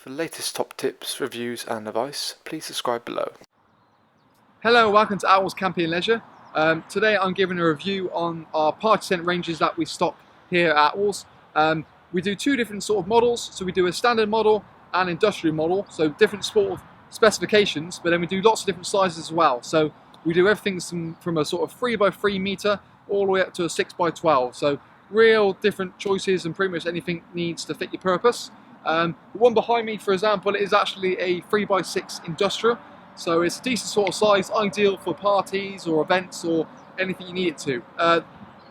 For the latest top tips, reviews and advice, please subscribe below. Hello, welcome to Attwoolls Camping and Leisure. Today I'm giving a review on our party tent ranges that we stock here at Attwoolls. We do two different sort of models, so we do a standard model and industrial model, so different sort of specifications, but then we do lots of different sizes as well. So we do everything from a sort of 3x3 meter all the way up to a 6x12, so real different choices and pretty much anything needs to fit your purpose. The one behind me, for example, is actually a 3x6 industrial, so it's a decent sort of size, ideal for parties or events or anything you need it to.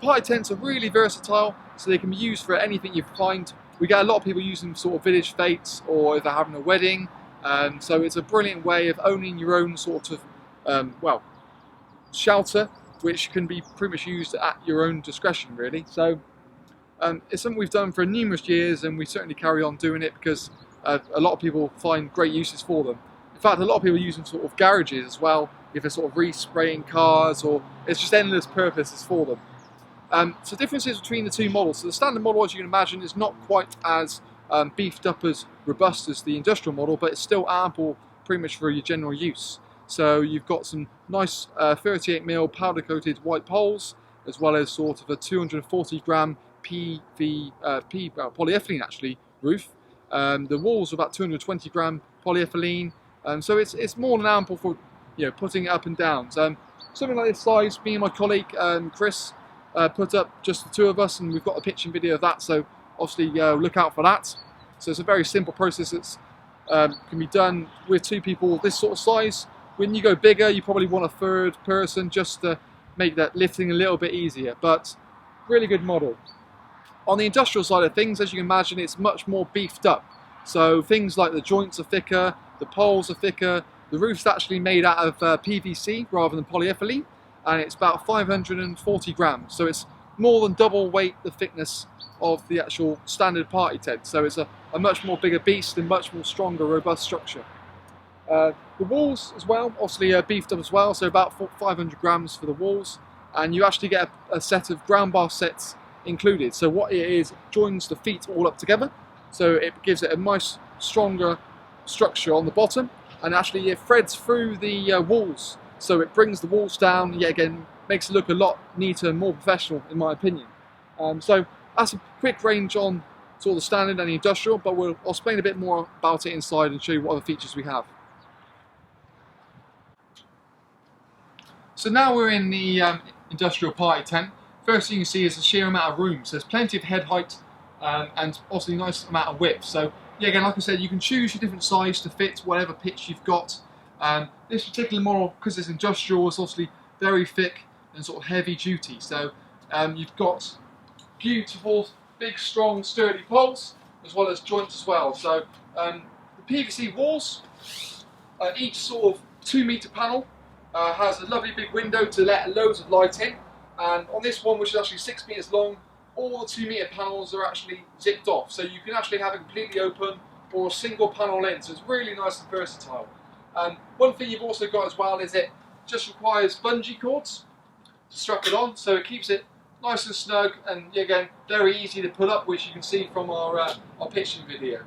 Party tents are really versatile, so they can be used for anything you find. We get a lot of people using sort of village fetes or if they're having a wedding, so it's a brilliant way of owning your own sort of, shelter, which can be pretty much used at your own discretion, really. So it's something we've done for numerous years, and we certainly carry on doing it because a lot of people find great uses for them. In fact, a lot of people use them sort of garages as well, if they're sort of respraying cars, or it's just endless purposes for them. So differences between the two models. So the standard model, as you can imagine, is not quite as beefed up, as robust as the industrial model, but it's still ample pretty much for your general use. So you've got some nice 38mm powder coated white poles, as well as sort of a 240 gram polyethylene actually roof. The walls are about 220 gram polyethylene, so it's more than ample for putting it up and down. Something like this size, me and my colleague Chris put up, just the two of us, and we've got a pitching video of that, so obviously look out for that. So it's a very simple process that can be done with two people this sort of size. When you go bigger, you probably want a third person just to make that lifting a little bit easier, but really good model. On the industrial side of things, as you can imagine, it's much more beefed up. So things like the joints are thicker, the poles are thicker, the roof's actually made out of PVC rather than polyethylene, and it's about 540 grams. So it's more than double weight the thickness of the actual standard party tent. So it's a much more bigger beast and much more stronger, robust structure. The walls as well, obviously beefed up as well, so about 500 grams for the walls, and you actually get a set of ground bar sets included. So what it is, it joins the feet all up together, so it gives it a nice stronger structure on the bottom, and actually it threads through the walls, so it brings the walls down, yet again makes it look a lot neater and more professional in my opinion. So that's a quick range on sort of the standard and the industrial, but I'll explain a bit more about it inside and show you what other features we have. So now we're in the industrial party tent. First thing you can see is the sheer amount of room. So there's plenty of head height and obviously a nice amount of width. So yeah, again, like I said, you can choose your different size to fit whatever pitch you've got. This particular model, because it's industrial, is obviously very thick and sort of heavy duty. So you've got beautiful, big, strong, sturdy poles, as well as joints as well. So the PVC walls, each sort of 2 meter panel has a lovely big window to let loads of light in. And on this one, which is actually 6 meters long, all the 2 meter panels are actually zipped off. So you can actually have it completely open or a single panel in. So it's really nice and versatile. One thing you've also got as well is it just requires bungee cords to strap it on. So it keeps it nice and snug and again, very easy to pull up, which you can see from our pitching video.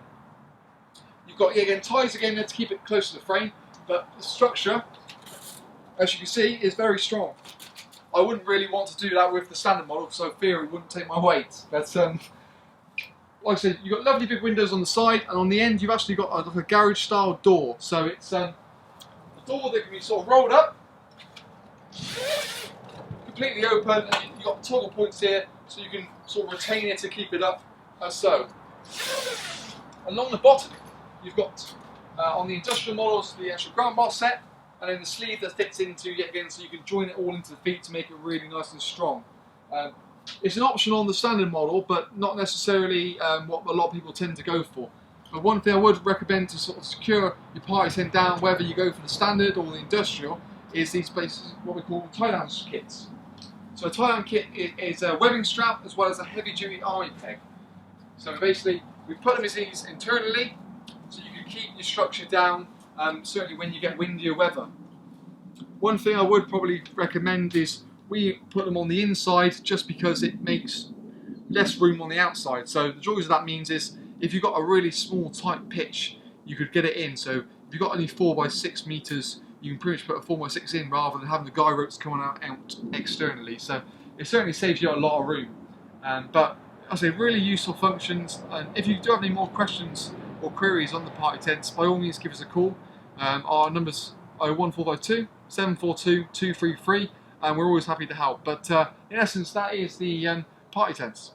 You've got again ties again there to keep it close to the frame, but the structure, as you can see, is very strong. I wouldn't really want to do that with the standard model, so I fear it wouldn't take my weight. But like I said, you've got lovely big windows on the side, and on the end you've actually got like a garage style door. So it's a door that can be sort of rolled up, completely open, and you've got toggle points here, so you can sort of retain it to keep it up as so. Along the bottom, you've got on the industrial models the actual ground bar set, and then the sleeve that fits into yet again, so you can join it all into the feet to make it really nice and strong. It's an option on the standard model, but not necessarily what a lot of people tend to go for. But one thing I would recommend to sort of secure your party tent down, whether you go for the standard or the industrial, is these places, what we call tie-down kits. So a tie-down kit is a webbing strap as well as a heavy-duty army peg. So basically, we put them as these internally, so you can keep your structure down. Certainly when you get windier weather. One thing I would probably recommend is we put them on the inside just because it makes less room on the outside. So the joys of that means is if you've got a really small tight pitch, you could get it in. So if you've got only 4x6 meters, you can pretty much put a 4x6 in rather than having the guy ropes coming out externally. So it certainly saves you a lot of room. But I say really useful functions. And if you do have any more questions or queries on the party tents, by all means give us a call. Our number's 01452 742 233, and we're always happy to help. But in essence, that is the party tents.